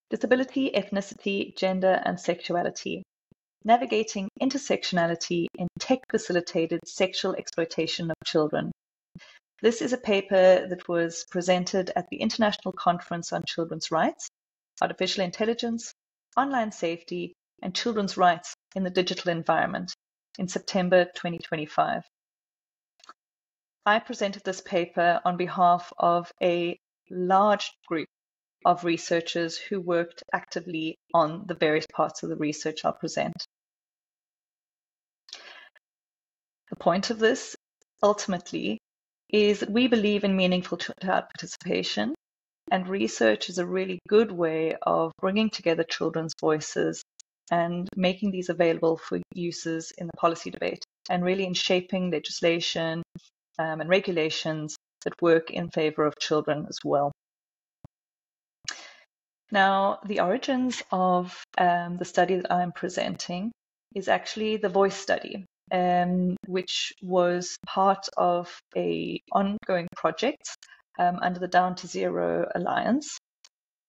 Disability, Ethnicity, Gender and Sexuality, Navigating Intersectionality in Tech-Facilitated Sexual Exploitation of Children. This is a paper that was presented at the International Conference on Children's Rights, Artificial Intelligence, Online Safety, and Children's Rights in the Digital Environment in September 2025. I presented this paper on behalf of a large group of researchers who worked actively on the various parts of the research I'll present. The point of this, ultimately, is that we believe in meaningful child participation, and research is a really good way of bringing together children's voices and making these available for uses in the policy debate, and really in shaping legislation and regulations that work in favor of children as well. Now, the origins of the study that I'm presenting is actually the voice study, which was part of an ongoing project under the Down to Zero Alliance.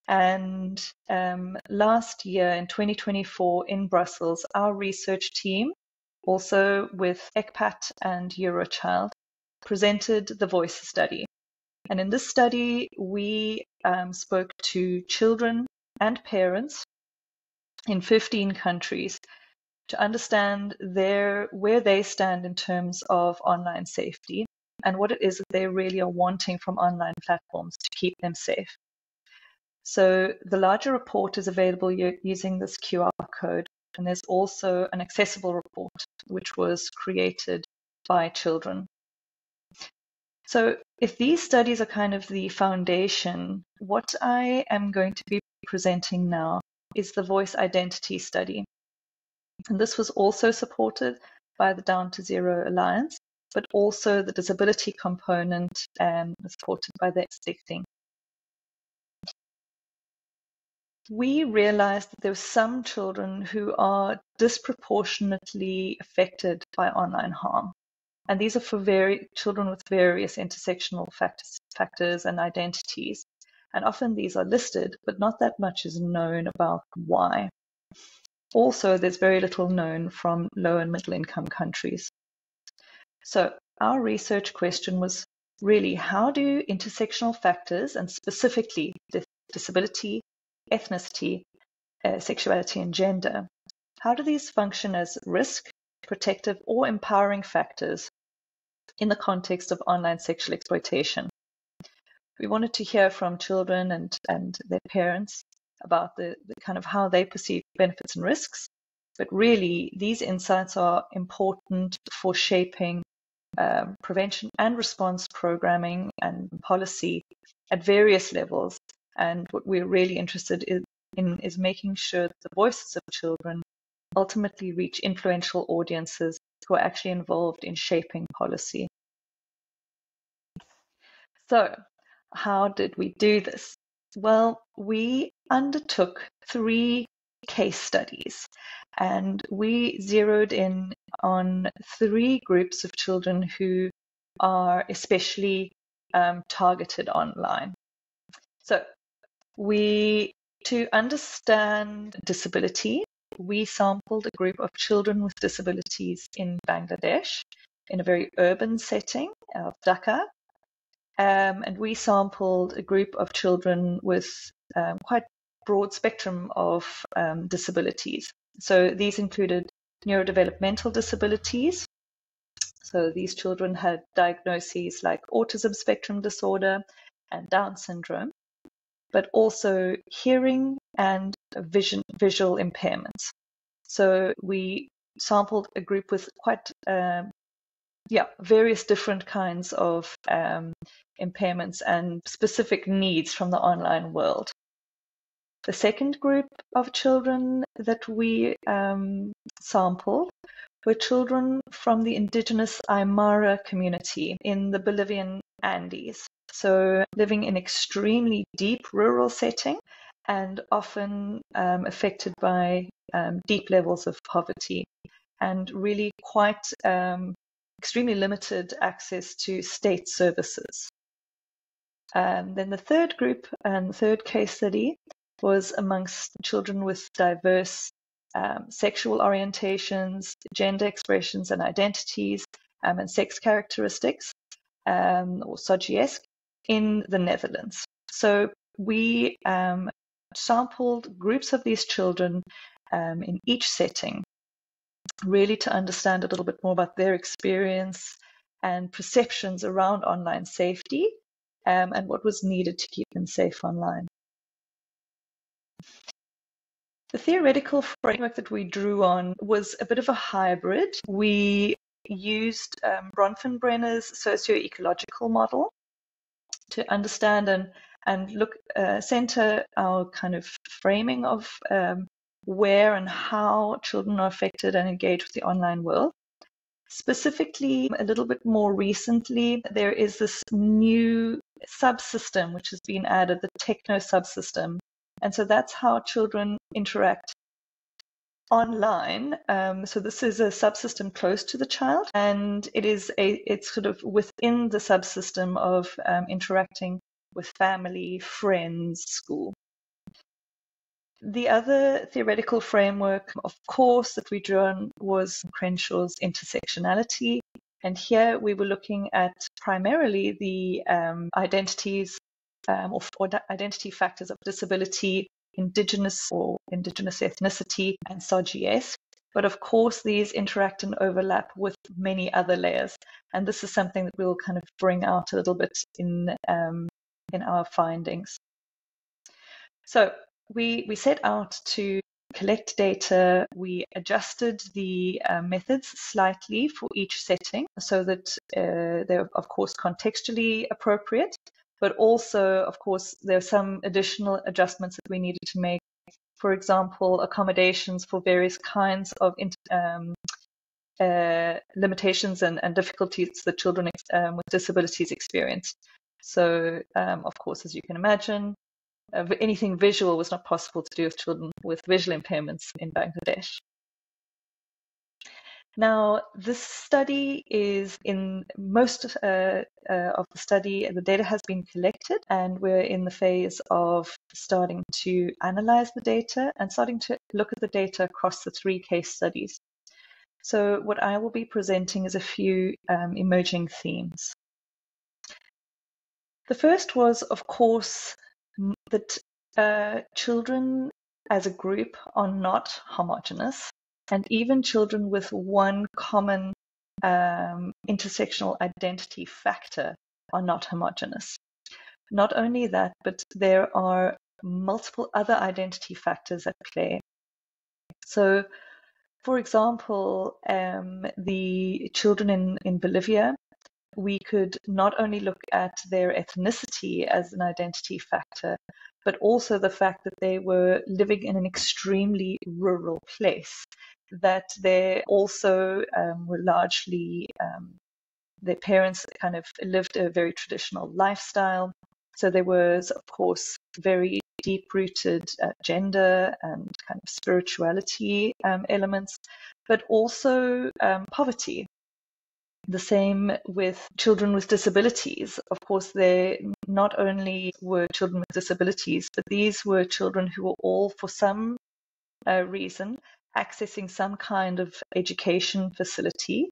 And last year in 2024 in Brussels, our research team, also with ECPAT and Eurochild, presented the voice study. And in this study, we spoke to children and parents in 15 countries to understand where they stand in terms of online safety and what it is that they really are wanting from online platforms to keep them safe. So the larger report is available using this QR code, and there's also an accessible report which was created by children. So if these studies are kind of the foundation, what I am going to be presenting now is the voice identity study. And this was also supported by the Down to Zero Alliance, but also the disability component supported by the Exploitation. We realized that there were some children who are disproportionately affected by online harm. And these are for children with various intersectional factors and identities. And often these are listed, but not that much is known about why. Also, there's very little known from low and middle income countries. So our research question was really, how do intersectional factors, and specifically disability, ethnicity, sexuality and gender, how do these function as risk, protective or empowering factors in the context of online sexual exploitation? We wanted to hear from children and their parents about the kind of how they perceive benefits and risks, but really these insights are important for shaping prevention and response programming and policy at various levels. And what we're really interested in is making sure that the voices of children ultimately reach influential audiences who are actually involved in shaping policy. So, how did we do this? Well, we undertook 3 case studies, and we zeroed in on 3 groups of children who are especially targeted online. So, to understand disability, we sampled a group of children with disabilities in Bangladesh in a very urban setting of Dhaka. And we sampled a group of children with quite broad spectrum of disabilities. So these included neurodevelopmental disabilities. So these children had diagnoses like autism spectrum disorder and Down syndrome, but also hearing and visual impairments. So we sampled a group with quite various different kinds of impairments and specific needs from the online world. The second group of children that we sampled were children from the indigenous Aymara community in the Bolivian Andes. So living in extremely deep rural setting and often affected by deep levels of poverty and really quite extremely limited access to state services. Then the third group and third case study was amongst children with diverse sexual orientations, gender expressions and identities, and sex characteristics, or SOGIESC, in the Netherlands. So we sampled groups of these children in each setting, really to understand a little bit more about their experience and perceptions around online safety, and what was needed to keep them safe online. The theoretical framework that we drew on was a bit of a hybrid. We used Bronfenbrenner's socio-ecological model to understand and look center our kind of framing of where and how children are affected and engage with the online world. Specifically, a little bit more recently, there is this new subsystem which has been added, the techno subsystem. And so that's how children interact online. So this is a subsystem close to the child, and it's sort of within the subsystem of interacting with family, friends, school. The other theoretical framework, of course, that we drew on was Crenshaw's Intersectionality. And here we were looking at primarily the identities or identity factors of disability, indigenous ethnicity, and SOGIESC. But of course, these interact and overlap with many other layers. And this is something that we'll kind of bring out a little bit in our findings. So we set out to collect data. We adjusted the methods slightly for each setting so that they're, of course, contextually appropriate, but also, of course, there are some additional adjustments that we needed to make. For example, accommodations for various kinds of limitations and difficulties that children with disabilities experience. So, of course, as you can imagine, anything visual was not possible to do with children with visual impairments in Bangladesh. Now, this study is in most of the study, the data has been collected, and we're in the phase of starting to analyze the data and starting to look at the data across the 3 case studies. So what I will be presenting is a few emerging themes. The first was, of course, that children as a group are not homogeneous, and even children with one common intersectional identity factor are not homogeneous. Not only that, but there are multiple other identity factors at play. So, for example, the children in Bolivia, we could not only look at their ethnicity as an identity factor, but also the fact that they were living in an extremely rural place, that they also were largely, their parents kind of lived a very traditional lifestyle. So there was, of course, very deep-rooted gender and kind of spirituality elements, but also poverty. The same with children with disabilities. Of course, they not only were children with disabilities, but these were children who were all, for some reason, accessing some kind of education facility,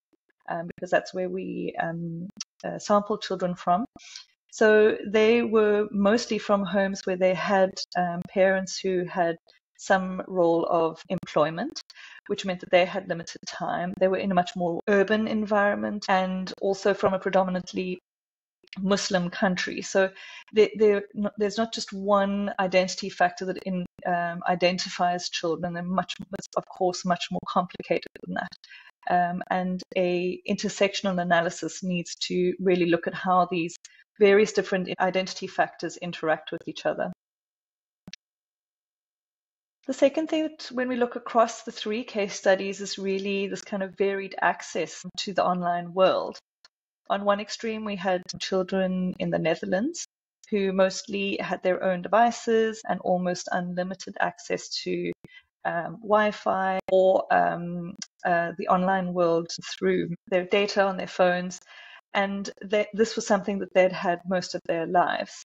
because that's where we sampled children from. So they were mostly from homes where they had parents who had some role of employment, which meant that they had limited time. They were in a much more urban environment and also from a predominantly Muslim country. So there's not just one identity factor that identifies children. It's of course much more complicated than that. And a intersectional analysis needs to really look at how these various different identity factors interact with each other. The second thing that when we look across the 3 case studies is really this kind of varied access to the online world. On one extreme, we had children in the Netherlands who mostly had their own devices and almost unlimited access to Wi-Fi or the online world through their data on their phones. And this was something that they'd had most of their lives.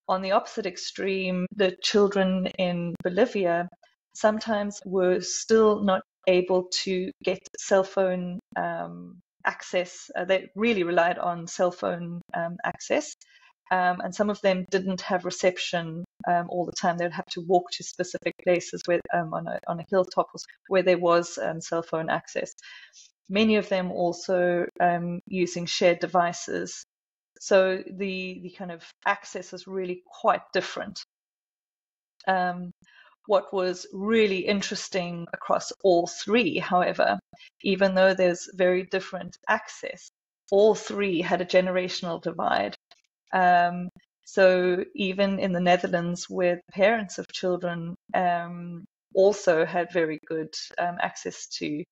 On the opposite extreme, the children in Bolivia sometimes were still not able to get cell phone access. They really relied on cell phone access. And some of them didn't have reception all the time. They'd have to walk to specific places where, on a hilltop where there was cell phone access. Many of them also using shared devices. So the kind of access is really quite different. What was really interesting across all three, however, even though there's very different access, all three had a generational divide. So even in the Netherlands, where parents of children also had very good access to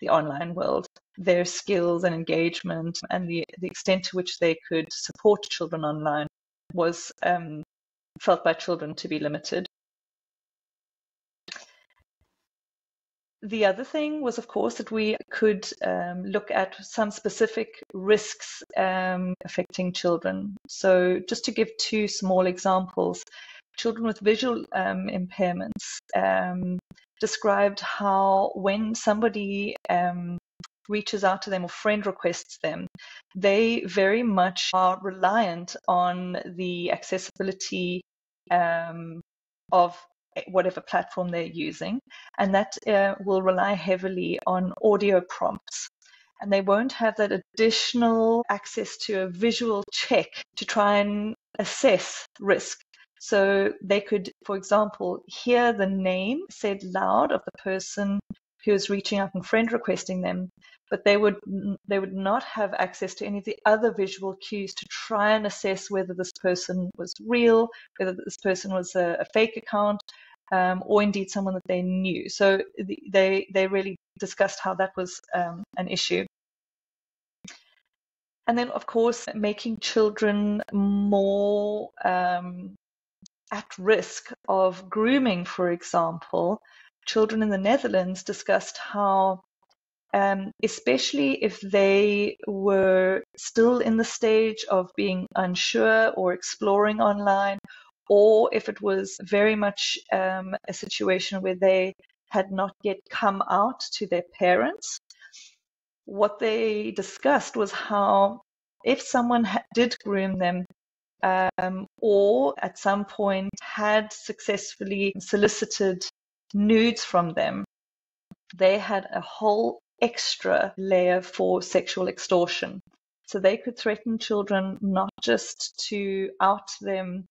the online world, their skills and engagement and the extent to which they could support children online was felt by children to be limited. The other thing was, of course, that we could look at some specific risks affecting children. So just to give two small examples, children with visual impairments described how when somebody reaches out to them or friend requests them, they very much are reliant on the accessibility of whatever platform they're using, and that will rely heavily on audio prompts. And they won't have that additional access to a visual check to try and assess risk. So they could, for example, hear the name said loud of the person who is reaching out and friend requesting them, but they would not have access to any of the other visual cues to try and assess whether this person was real, whether this person was a fake account, or indeed someone that they knew. So they really discussed how that was an issue. And then, of course, making children more at risk of grooming, for example. Children in the Netherlands discussed how, especially if they were still in the stage of being unsure or exploring online, or if it was very much a situation where they had not yet come out to their parents, what they discussed was how if someone did groom them, or at some point had successfully solicited nudes from them, they had a whole extra layer for sexual extortion. So they could threaten children not just to out them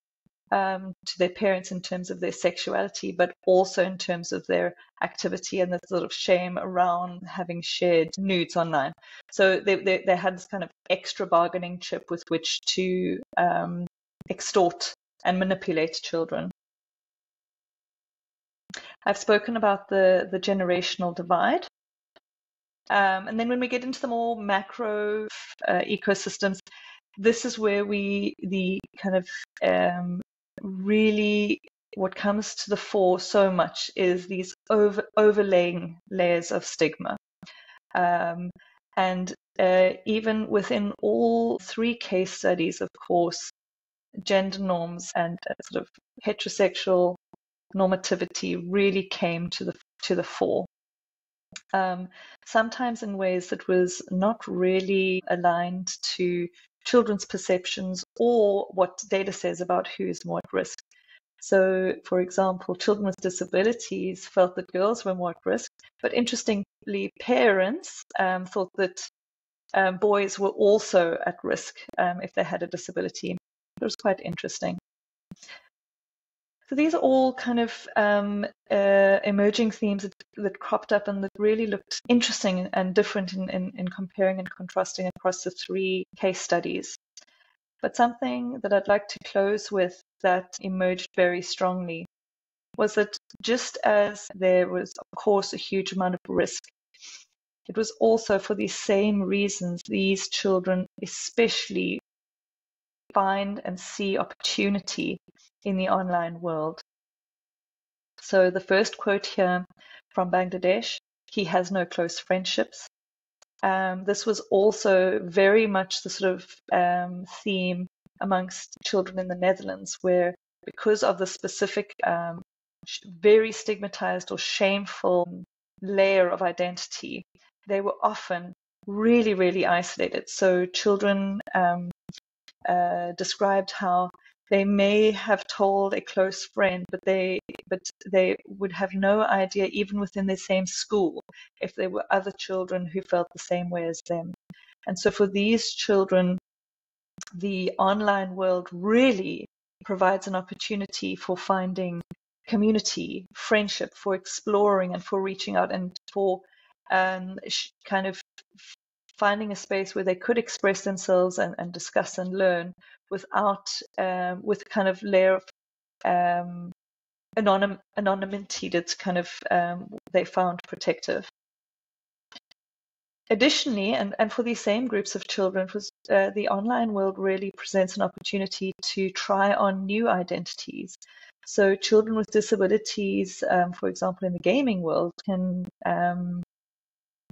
to their parents in terms of their sexuality, but also in terms of their activity and the sort of shame around having shared nudes online. So they had this kind of extra bargaining chip with which to extort and manipulate children. I've spoken about the generational divide. And then when we get into the more macro ecosystems, this is where the kind of really what comes to the fore so much is these overlaying layers of stigma. And even within all three case studies, of course, gender norms and sort of heterosexual normativity really came to the fore. Sometimes in ways that was not really aligned to children's perceptions or what data says about who is more at risk. So, for example, children with disabilities felt that girls were more at risk, but interestingly, parents thought that boys were also at risk if they had a disability. It was quite interesting. So these are all kind of emerging themes that cropped up and that really looked interesting and different in comparing and contrasting across the three case studies. But something that I'd like to close with that emerged very strongly was that just as there was, of course, a huge amount of risk, it was also for these same reasons these children especially find and see opportunity in the online world. So the first quote here from Bangladesh, he has no close friendships. This was also very much the sort of theme amongst children in the Netherlands, where because of the specific very stigmatized or shameful layer of identity, they were often really, really isolated. So children described how they may have told a close friend, but they would have no idea, even within the same school, if there were other children who felt the same way as them. And so for these children, the online world really provides an opportunity for finding community, friendship, for exploring and for reaching out, and for kind of finding a space where they could express themselves and discuss and learn without with kind of layer of anonymity that's kind of they found protective. Additionally, and for these same groups of children, the online world really presents an opportunity to try on new identities. So children with disabilities, for example, in the gaming world, can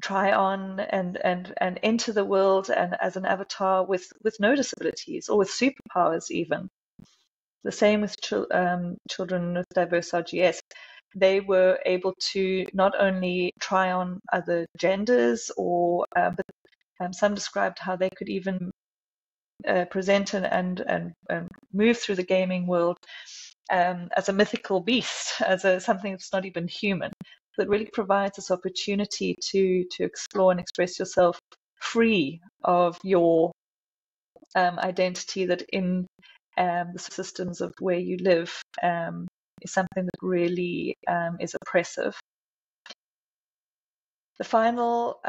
try on and enter the world and as an avatar with no disabilities or with superpowers even. The same with children with diverse RGS. They were able to not only try on other genders, but some described how they could even present and move through the gaming world as a mythical beast, as something that's not even human. So it really provides this opportunity to explore and express yourself free of your identity that in the systems of where you live is something that really is oppressive. The final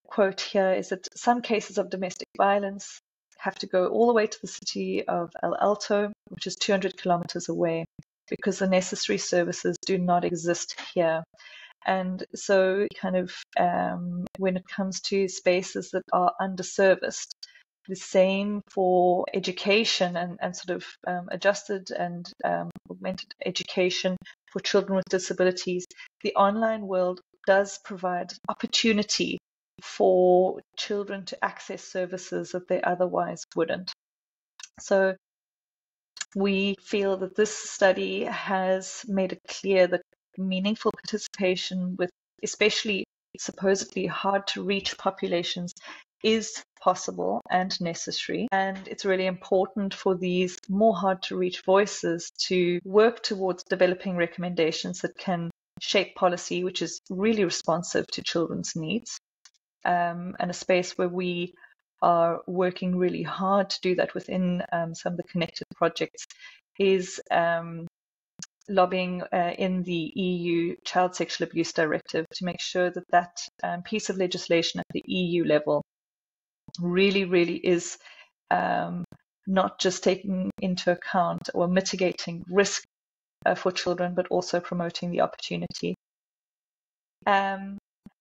quote here is that some cases of domestic violence have to go all the way to the city of El Alto, which is 200 kilometers away, because the necessary services do not exist here. And so kind of when it comes to spaces that are underserviced, the same for education and sort of adjusted and augmented education for children with disabilities. The online world does provide opportunity for children to access services that they otherwise wouldn't. So we feel that this study has made it clear that meaningful participation with especially supposedly hard to reach populations is possible and necessary. And it's really important for these more hard to reach voices to work towards developing recommendations that can shape policy which is really responsive to children's needs, and a space where we are working really hard to do that within some of the connected projects is lobbying in the EU Child Sexual Abuse Directive to make sure that that piece of legislation at the EU level really, really is not just taking into account or mitigating risk for children, but also promoting the opportunity.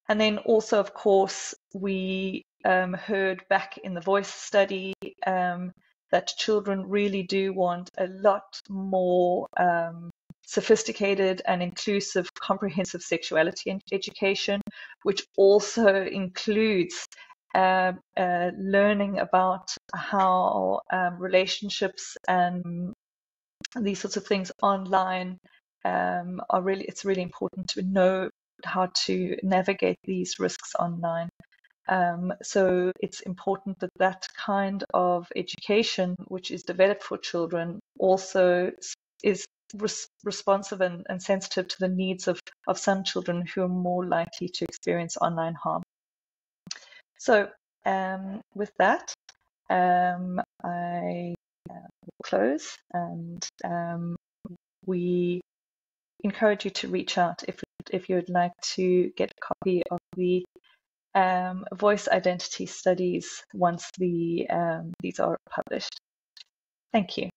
And then also, of course, we heard back in the voice study that children really do want a lot more sophisticated and inclusive, comprehensive sexuality and education, which also includes learning about how relationships and these sorts of things online are really, it's really important to know how to navigate these risks online. So it's important that that kind of education, which is developed for children, also is responsive and sensitive to the needs of some children who are more likely to experience online harm. So with that, I will close, and we encourage you to reach out if you would like to get a copy of the voice identity studies once these are published. Thank you.